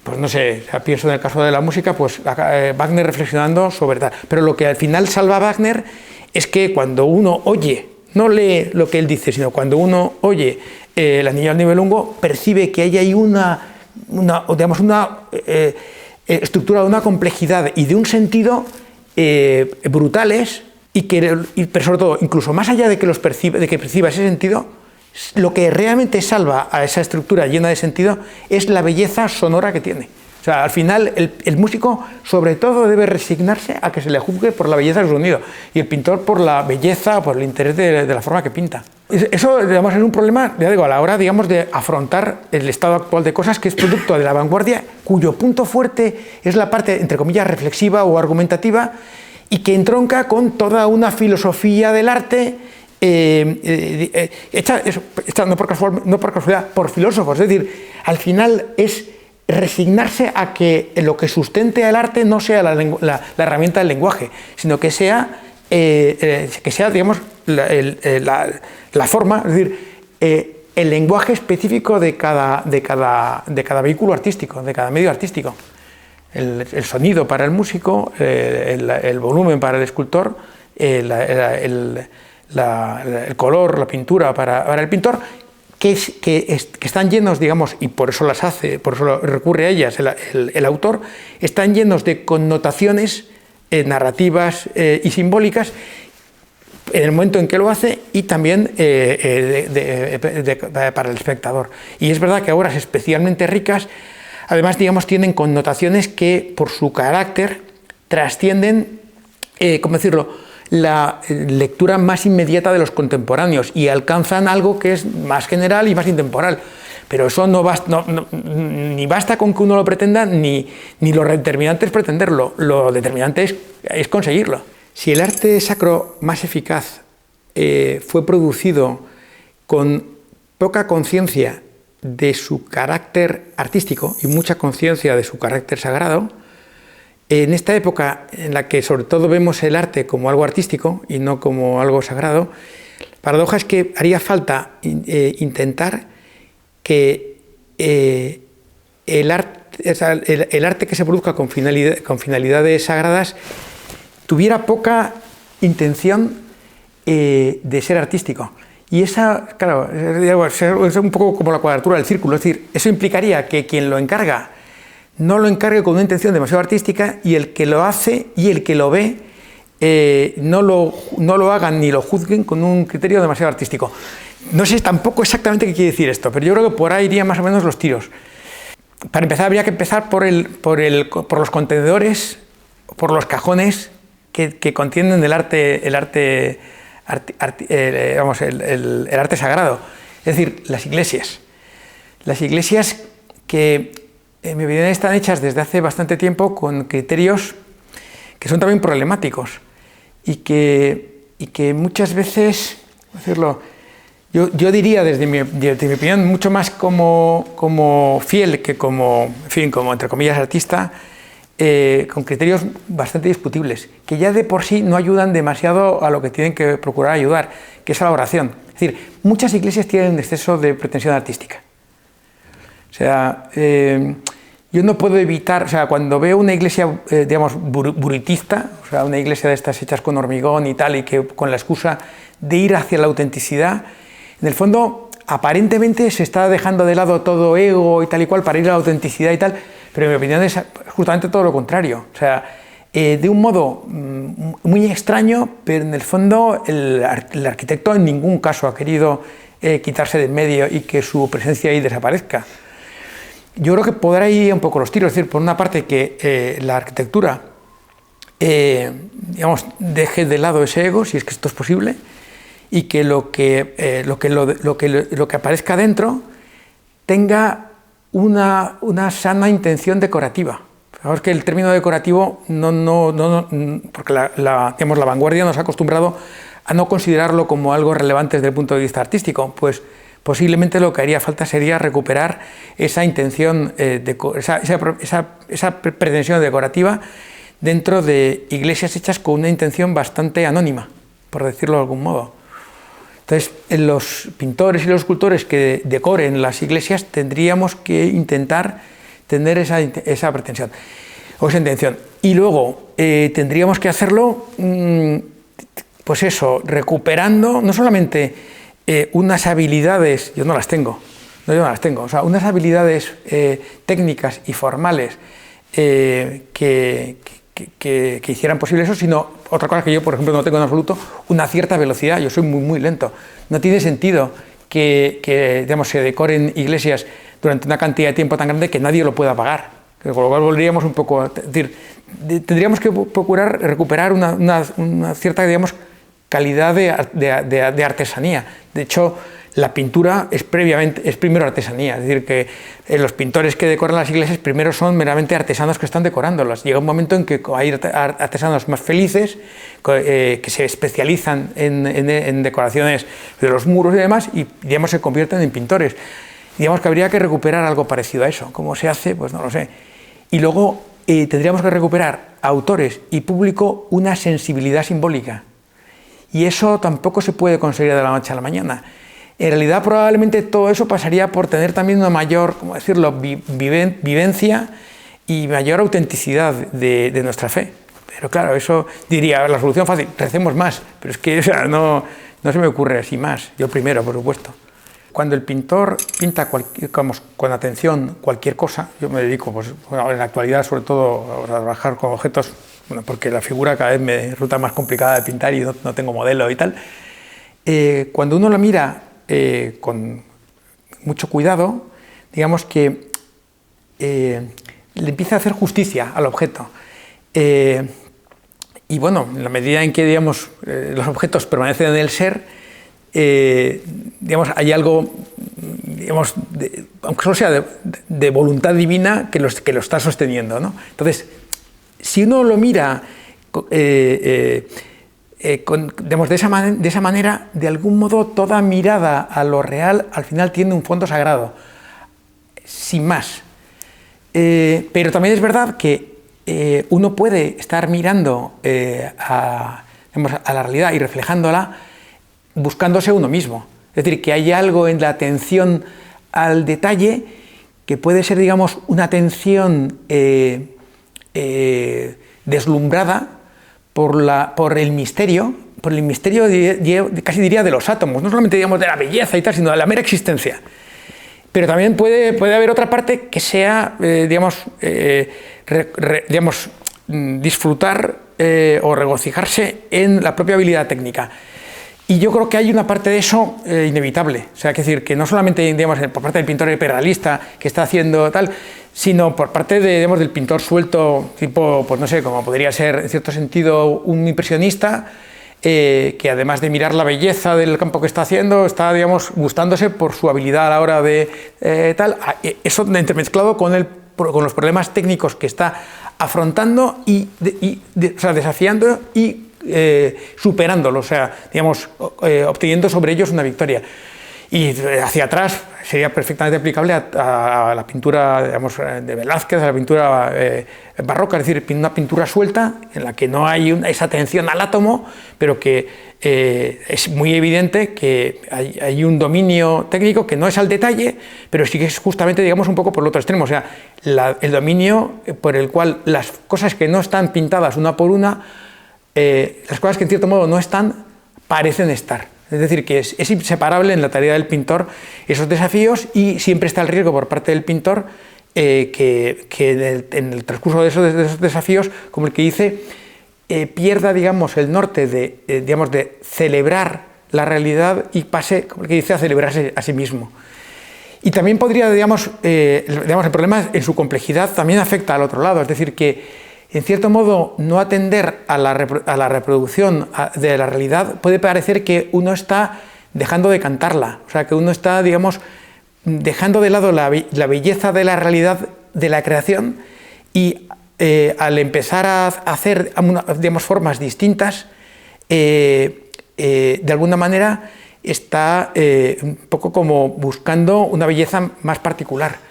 Pues no sé, pienso en el caso de la música, pues Wagner reflexionando sobre tal. Pero lo que al final salva a Wagner es que cuando uno oye, no lee lo que él dice, sino cuando uno oye La Niña del Nibelungo, percibe que hay ahí una estructura de una complejidad y de un sentido brutales, pero sobre todo, incluso más allá de que perciba ese sentido, lo que realmente salva a esa estructura llena de sentido es la belleza sonora que tiene. O sea, al final el músico sobre todo debe resignarse a que se le juzgue por la belleza de su sonido y el pintor por la belleza, por el interés de la forma que pinta. Eso, digamos, es un problema, ya digo, a la hora, digamos, de afrontar el estado actual de cosas, que es producto de la vanguardia, cuyo punto fuerte es la parte, entre comillas, reflexiva o argumentativa, y que entronca con toda una filosofía del arte hecha no por casualidad, por filósofos. Es decir, al final es resignarse a que lo que sustente al arte no sea la herramienta del lenguaje, sino que sea, digamos, la forma, es decir, el lenguaje específico de cada vehículo artístico, de cada medio artístico. El sonido para el músico, el volumen para el escultor, el color, la pintura para el pintor, que están llenos, digamos, y por eso las hace, por eso recurre a ellas el autor, están llenos de connotaciones narrativas y simbólicas en el momento en que lo hace y también para el espectador. Y es verdad que obras especialmente ricas, además, digamos, tienen connotaciones que, por su carácter, trascienden, ¿cómo decirlo?, la lectura más inmediata de los contemporáneos y alcanzan algo que es más general y más intemporal. Pero eso ni basta con que uno lo pretenda, ni lo determinante es pretenderlo. Lo determinante es conseguirlo. Si el arte sacro más eficaz fue producido con poca conciencia de su carácter artístitico y mucha conciencia de su carácter sagrado, en esta época en la que sobre todo vemos el arte como algo artístico y no como algo sagrado, la paradoja es que haría falta intentar que el arte que se produzca con finalidades sagradas tuviera poca intención de ser artístico. Y esa, claro, es un poco como la cuadratura del círculo, es decir, eso implicaría que quien lo encarga no lo encargue con una intención demasiado artística y el que lo hace y el que lo ve no lo hagan ni lo juzguen con un criterio demasiado artístico. No sé tampoco exactamente qué quiere decir esto, pero yo creo que por ahí irían más o menos los tiros. Para empezar, habría que empezar por los contenedores, por los cajones que contienen el arte sagrado, es decir, las iglesias. Las iglesias que, en mi opinión, están hechas desde hace bastante tiempo con criterios que son también problemáticos y que muchas veces, decirlo, yo diría desde mi opinión mucho más como fiel que como entre comillas artista, con criterios bastante discutibles, que ya de por sí no ayudan demasiado a lo que tienen que procurar ayudar, que es a la oración. Es decir, muchas iglesias tienen un exceso de pretensión artística. O sea, yo no puedo evitar, o sea, cuando veo una iglesia, digamos, buritista, o sea, una iglesia de estas hechas con hormigón y tal, y que con la excusa de ir hacia la autenticidad, en el fondo, aparentemente se está dejando de lado todo ego y tal y cual para ir a la autenticidad y tal, pero en mi opinión es justamente todo lo contrario. O sea, de un modo muy extraño, pero en el fondo el arquitecto en ningún caso ha querido quitarse de en medio y que su presencia ahí desaparezca. Yo creo que podrá ir un poco los tiros, es decir, por una parte que la arquitectura, digamos, deje de lado ese ego, si es que esto es posible, y que lo que aparezca dentro tenga una sana intención decorativa. Fijaos que el término decorativo porque digamos, la vanguardia nos ha acostumbrado a no considerarlo como algo relevante desde el punto de vista artístico, pues posiblemente lo que haría falta sería recuperar esa intención, esa pretensión decorativa dentro de iglesias hechas con una intención bastante anónima, por decirlo de algún modo. Entonces, en los pintores y los escultores que decoren las iglesias tendríamos que intentar tener esa pretensión o esa intención. Y luego tendríamos que hacerlo, pues eso, recuperando no solamente unas habilidades, yo no las tengo, o sea, unas habilidades técnicas y formales que hicieran posible eso, sino otra cosa que yo, por ejemplo, no tengo en absoluto, una cierta velocidad. Yo soy muy, muy lento. No tiene sentido que digamos, se decoren iglesias durante una cantidad de tiempo tan grande que nadie lo pueda pagar. con lo cual volveríamos un poco a decir, tendríamos que procurar recuperar una cierta, digamos, calidad de artesanía. De hecho, la pintura es primero artesanía, es decir, que los pintores que decoran las iglesias primero son meramente artesanos que están decorándolas. Llega un momento en que hay artesanos más felices que se especializan en decoraciones de los muros y demás, y digamos se convierten en pintores. Digamos que habría que recuperar algo parecido a eso. ¿Cómo se hace? Pues no lo sé. Y luego tendríamos que recuperar a autores y público una sensibilidad simbólica. Y eso tampoco se puede conseguir de la noche a la mañana. En realidad, probablemente todo eso pasaría por tener también una mayor, ¿cómo decirlo?, vivencia y mayor autenticidad de nuestra fe. Pero claro, eso diría, la solución fácil, recemos más. Pero es que, o sea, no se me ocurre así más. Yo primero, por supuesto. Cuando el pintor pinta con atención cualquier cosa, yo me dedico, pues, en la actualidad, sobre todo, a trabajar con objetos, bueno, porque la figura cada vez me resulta más complicada de pintar y no tengo modelo y tal. Cuando uno lo mira con mucho cuidado, digamos que le empieza a hacer justicia al objeto. Y bueno, en la medida en que, digamos, los objetos permanecen en el ser, digamos, hay algo, digamos, aunque solo sea de voluntad divina que lo está sosteniendo, ¿no? Entonces, si uno lo mira digamos, de esa manera, de algún modo, toda mirada a lo real al final tiene un fondo sagrado, sin más. Pero también es verdad que uno puede estar mirando a la realidad y reflejándola buscándose uno mismo. Es decir, que hay algo en la atención al detalle que puede ser, digamos, una atención deslumbrada por el misterio casi diría de los átomos, no solamente, digamos, de la belleza y tal, sino de la mera existencia. Pero también puede haber otra parte que sea, disfrutar o regocijarse en la propia habilidad técnica. Y yo creo que hay una parte de eso inevitable. O sea, es decir, que no solamente, digamos, por parte del pintor hiperrealista que está haciendo tal, sino por parte del pintor suelto, tipo, pues no sé, como podría ser en cierto sentido un impresionista, que además de mirar la belleza del campo que está haciendo, está, digamos, gustándose por su habilidad a la hora de tal. Eso entremezclado con los problemas técnicos que está afrontando o sea, desafiando y superándolo, o sea, digamos, obteniendo sobre ellos una victoria. Y hacia atrás sería perfectamente aplicable a la pintura, digamos, de Velázquez, a la pintura barroca, es decir, una pintura suelta en la que no hay esa atención al átomo, pero que es muy evidente que hay un dominio técnico que no es al detalle, pero sí que es justamente, digamos, un poco por el otro extremo, o sea, el dominio por el cual las cosas que no están pintadas una por una, las cosas que en cierto modo no están, parecen estar. Es decir, que es inseparable en la tarea del pintor esos desafíos, y siempre está el riesgo por parte del pintor que en el transcurso de esos desafíos, como el que dice, pierda, digamos, el norte de celebrar la realidad y pase, como el que dice, a celebrarse a sí mismo. Y también podría, digamos, el problema en su complejidad también afecta al otro lado, es decir, que en cierto modo, no atender a la reproducción de la realidad puede parecer que uno está dejando de cantarla, o sea, que uno está, digamos, dejando de lado la belleza de la realidad de la creación, y al empezar a hacer, digamos, formas distintas, de alguna manera está un poco como buscando una belleza más particular.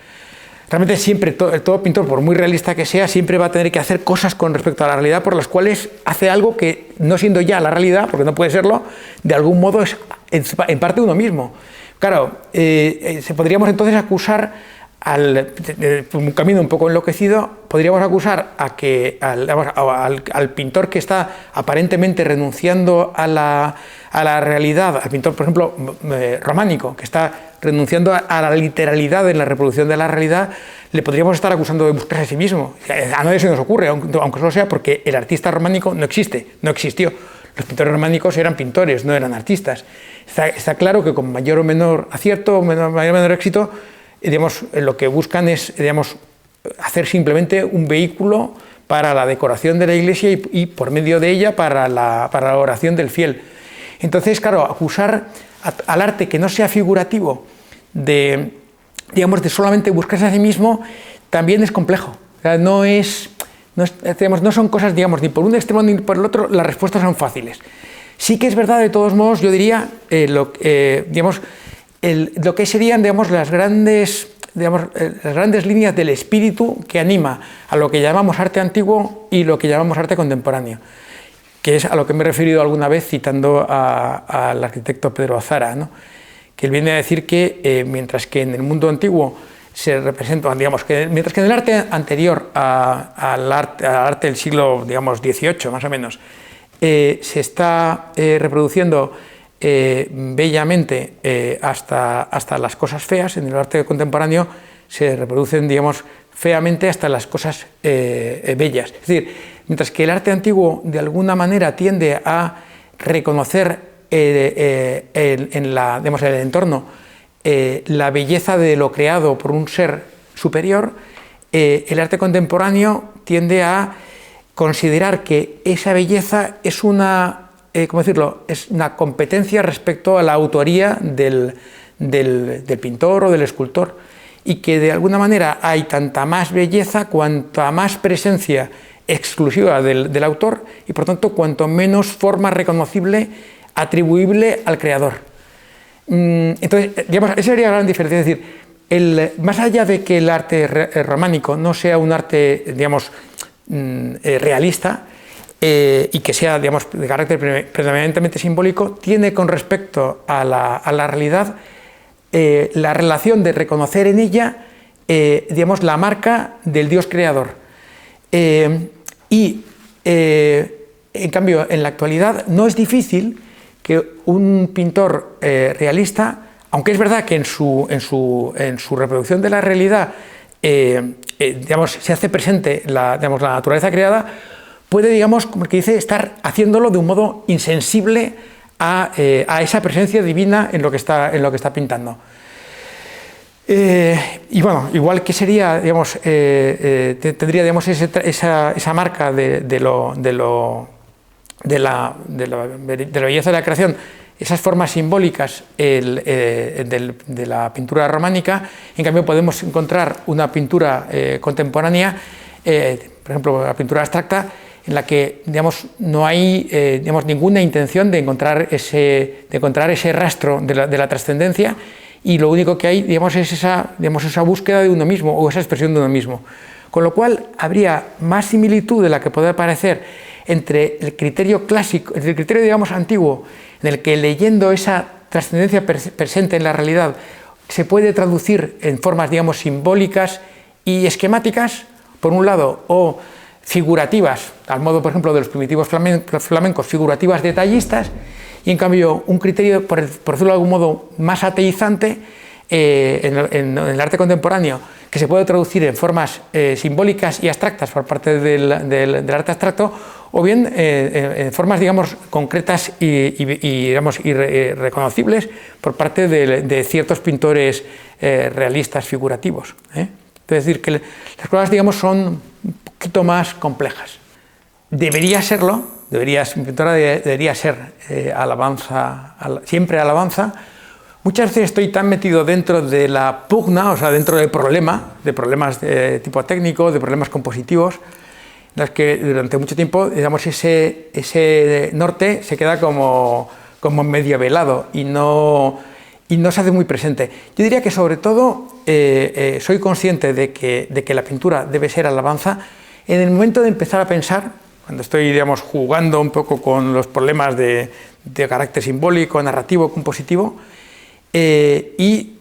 Realmente siempre, todo pintor, por muy realista que sea, siempre va a tener que hacer cosas con respecto a la realidad por las cuales hace algo que, no siendo ya la realidad, porque no puede serlo, de algún modo es en parte uno mismo. Claro, podríamos entonces acusar, por un camino un poco enloquecido, podríamos acusar al pintor que está aparentemente renunciando a la realidad, al pintor, por ejemplo, románico, que está renunciando a la literalidad en la reproducción de la realidad, le podríamos estar acusando de buscarse a sí mismo. A nadie se nos ocurre, aunque solo sea porque el artista románico no existió. Los pintores románicos eran pintores, no eran artistas. Está claro que con mayor o menor acierto, mayor o menor éxito, digamos, lo que buscan es, digamos, hacer simplemente un vehículo para la decoración de la iglesia y por medio de ella para la oración del fiel. Entonces, claro, acusar al arte que no sea figurativo de solamente buscarse a sí mismo también es complejo. O sea, no son cosas, digamos, ni por un extremo ni por el otro, las respuestas son fáciles. Sí que es verdad, de todos modos, yo diría, lo que serían, digamos, las grandes líneas del espíritu que anima a lo que llamamos arte antiguo y lo que llamamos arte contemporáneo, que es a lo que me he referido alguna vez citando al arquitecto Pedro Azara, ¿no? Que él viene a decir que mientras que en el mundo antiguo se representa, mientras que en el arte anterior al arte del siglo, XVIII, más o menos, se está reproduciendo bellamente hasta las cosas feas, en el arte contemporáneo se reproducen, feamente hasta las cosas bellas. Es decir, mientras que el arte antiguo de alguna manera tiende a reconocer en el entorno la belleza de lo creado por un ser superior, el arte contemporáneo tiende a considerar que esa belleza es una competencia respecto a la autoría del pintor o del escultor, y que de alguna manera hay tanta más belleza cuanta más presencia exclusiva del autor, y por tanto cuanto menos forma reconocible atribuible al creador. Entonces, esa sería la gran diferencia. Es decir, más allá de que el arte románico no sea un arte, realista, y que sea, de carácter predominantemente simbólico, tiene con respecto a la realidad la relación de reconocer en ella, la marca del Dios creador. En cambio, en la actualidad no es difícil que un pintor realista, aunque es verdad que en su reproducción de la realidad se hace presente la naturaleza creada, puede, como que dice, estar haciéndolo de un modo insensible a esa presencia divina en lo que está pintando. Y bueno, igual que sería, tendría, esa marca de la belleza de la creación, esas formas simbólicas de la pintura románica. En cambio, podemos encontrar una pintura contemporánea, por ejemplo, la pintura abstracta, en la que no hay ninguna intención de encontrar ese rastro de la trascendencia, y lo único que hay es esa búsqueda de uno mismo, o esa expresión de uno mismo. Con lo cual habría más similitud de la que puede parecer entre el criterio clásico, el criterio antiguo, en el que leyendo esa trascendencia presente en la realidad se puede traducir en formas simbólicas y esquemáticas, por un lado, o figurativas, al modo, por ejemplo, de los primitivos flamencos, figurativas detallistas, y en cambio un criterio, por decirlo de algún modo, más ateizante en el arte contemporáneo, que se puede traducir en formas simbólicas y abstractas por parte del arte abstracto, o bien en formas, concretas y reconocibles por parte de ciertos pintores realistas figurativos. Es decir, que las cosas, son un poquito más complejas. Debería serlo, mi pintura debería ser siempre alabanza. Muchas veces estoy tan metido dentro de la pugna, o sea, dentro del problemas de tipo técnico, de problemas compositivos, en las que durante mucho tiempo, ese norte se queda como medio velado y no se hace muy presente. Yo diría que, sobre todo, soy consciente de que la pintura debe ser alabanza en el momento de empezar a pensar, cuando estoy, jugando un poco con los problemas de carácter simbólico, narrativo, compositivo, y,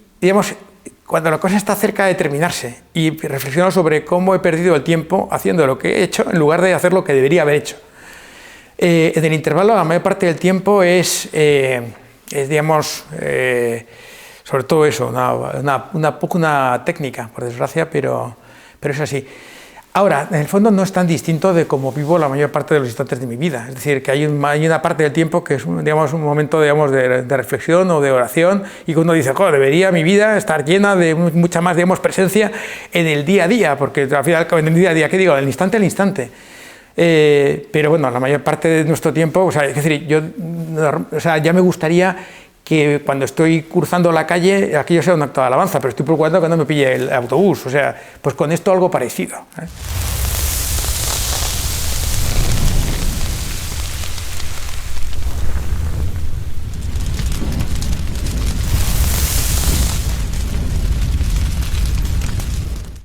cuando la cosa está cerca de terminarse, y reflexiono sobre cómo he perdido el tiempo haciendo lo que he hecho en lugar de hacer lo que debería haber hecho. En el intervalo, la mayor parte del tiempo es sobre todo eso, una técnica, por desgracia, pero es así. Ahora, en el fondo no es tan distinto de cómo vivo la mayor parte de los instantes de mi vida. Es decir, que hay una parte del tiempo que es digamos, un momento digamos, de reflexión o de oración y que uno dice, "Jo, debería mi vida estar llena de mucha más digamos, presencia en el día a día", porque al final, en el día a día, ¿qué digo? El instante al instante. Pero bueno, la mayor parte de nuestro tiempo, o sea, es decir, ya me gustaría que cuando estoy cruzando la calle aquello sea un acto de alabanza, pero estoy procurando que no me pille el autobús, o sea, pues con esto algo parecido, ¿eh?